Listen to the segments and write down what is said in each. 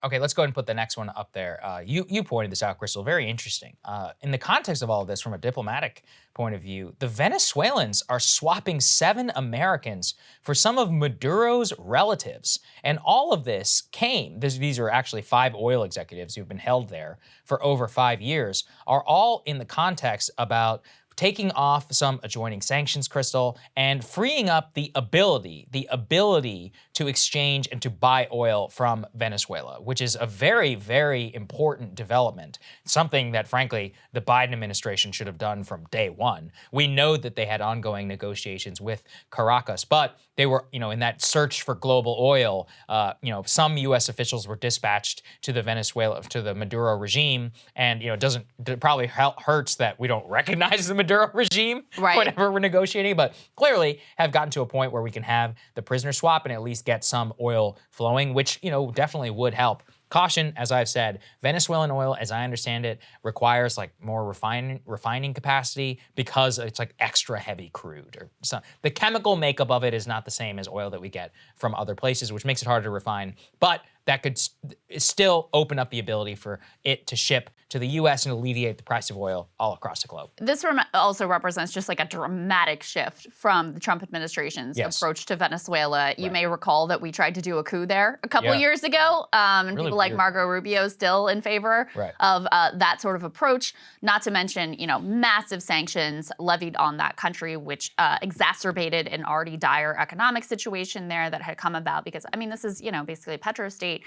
Okay, let's go ahead and put the next one up there. You pointed this out, Krystal. Very interesting. In the context of all of this, from a diplomatic point of view, the Venezuelans are swapping 7 Americans for some of Maduro's relatives. And all of this these are actually 5 oil executives who've been held there for over 5 years, are all in the context about taking off some adjoining sanctions, Krystal, and freeing up the ability to exchange and to buy oil from Venezuela, which is a very, very important development. Something that, frankly, the Biden administration should have done from day one. We know that they had ongoing negotiations with Caracas, but they were, in that search for global oil, some U.S. officials were dispatched to the Maduro regime, and, it probably hurts that we don't recognize the Maduro regime whenever we're negotiating, but clearly have gotten to a point where we can have the prisoner swap and at least get some oil flowing, which, definitely would help. Caution, as I've said, Venezuelan oil, as I understand it, requires more refining capacity because it's extra heavy crude. Or the chemical makeup of it is not the same as oil that we get from other places, which makes it harder to refine. But that could still open up the ability for it to ship to the U.S. and alleviate the price of oil all across the globe. This also represents just a dramatic shift from the Trump administration's approach to Venezuela. You may recall that we tried to do a coup there a couple years ago, and really people like Marco Rubio still in favor of that sort of approach. Not to mention, massive sanctions levied on that country, which exacerbated an already dire economic situation there that had come about because, this is, basically a petro state.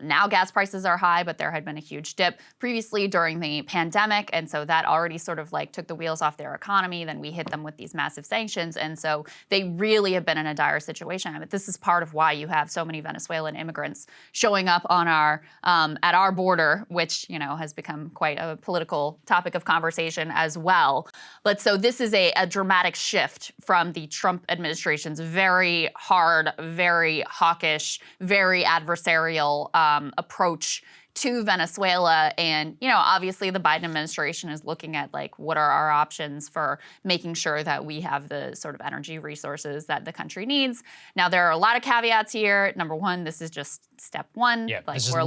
Now gas prices are high, but there had been a huge dip previously during the pandemic, and so that already sort of took the wheels off their economy. Then we hit them with these massive sanctions, and so they really have been in a dire situation. This is part of why you have so many Venezuelan immigrants showing up on our at our border, which has become quite a political topic of conversation as well. But so this is a dramatic shift from the Trump administration's very hard, very hawkish, very adversarial approach to Venezuela. And, obviously the Biden administration is looking at what are our options for making sure that we have the sort of energy resources that the country needs. Now, there are a lot of caveats here. Number one, this is just step one. Yeah, we're a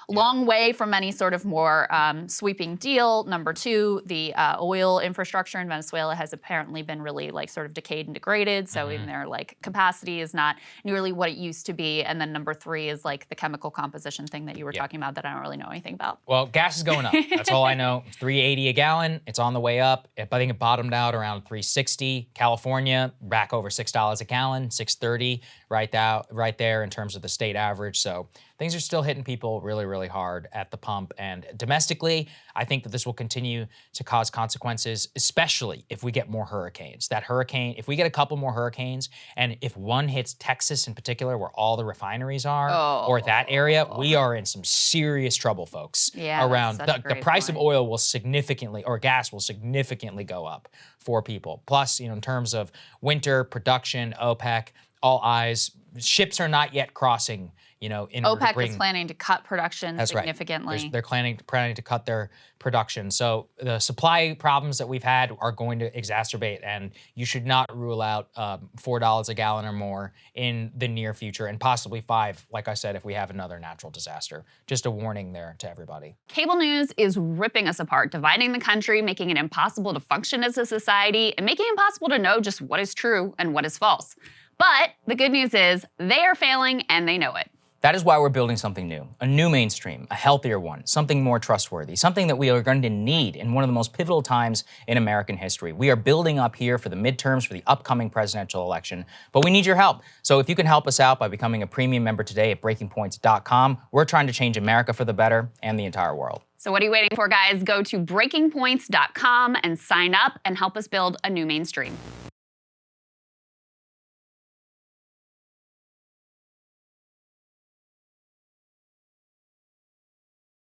long way from any sort of more sweeping deal. Number two, the oil infrastructure in Venezuela has apparently been really sort of decayed and degraded. So in their capacity is not nearly what it used to be. And then number three is the chemical composition thing that you were talking about that I don't really know anything about. Well, gas is going up. That's all I know. $3.80 a gallon. It's on the way up. I think it bottomed out around $3.60. California back over $6 a gallon, $6.30 right there in terms of the state average. So things are still hitting people really, really hard at the pump. And domestically, I think that this will continue to cause consequences, especially if we get more hurricanes. If we get a couple more hurricanes, and if one hits Texas in particular, where all the refineries are, or that area, we are in some serious trouble, folks. Yeah, around the price of oil will significantly, or gas will significantly go up for people. Plus, in terms of winter production, OPEC, all eyes, ships are not yet crossing. OPEC is planning to cut production significantly. Right. They're planning to cut their production. So the supply problems that we've had are going to exacerbate, and you should not rule out $4 a gallon or more in the near future, and possibly $5, like I said, if we have another natural disaster. Just a warning there to everybody. Cable news is ripping us apart, dividing the country, making it impossible to function as a society, and making it impossible to know just what is true and what is false. But the good news is they are failing and they know it. That is why we're building something new, a new mainstream, a healthier one, something more trustworthy, something that we are going to need in one of the most pivotal times in American history. We are building up here for the midterms, for the upcoming presidential election, but we need your help. So if you can help us out by becoming a premium member today at breakingpoints.com, we're trying to change America for the better and the entire world. So what are you waiting for, guys? Go to breakingpoints.com and sign up and help us build a new mainstream.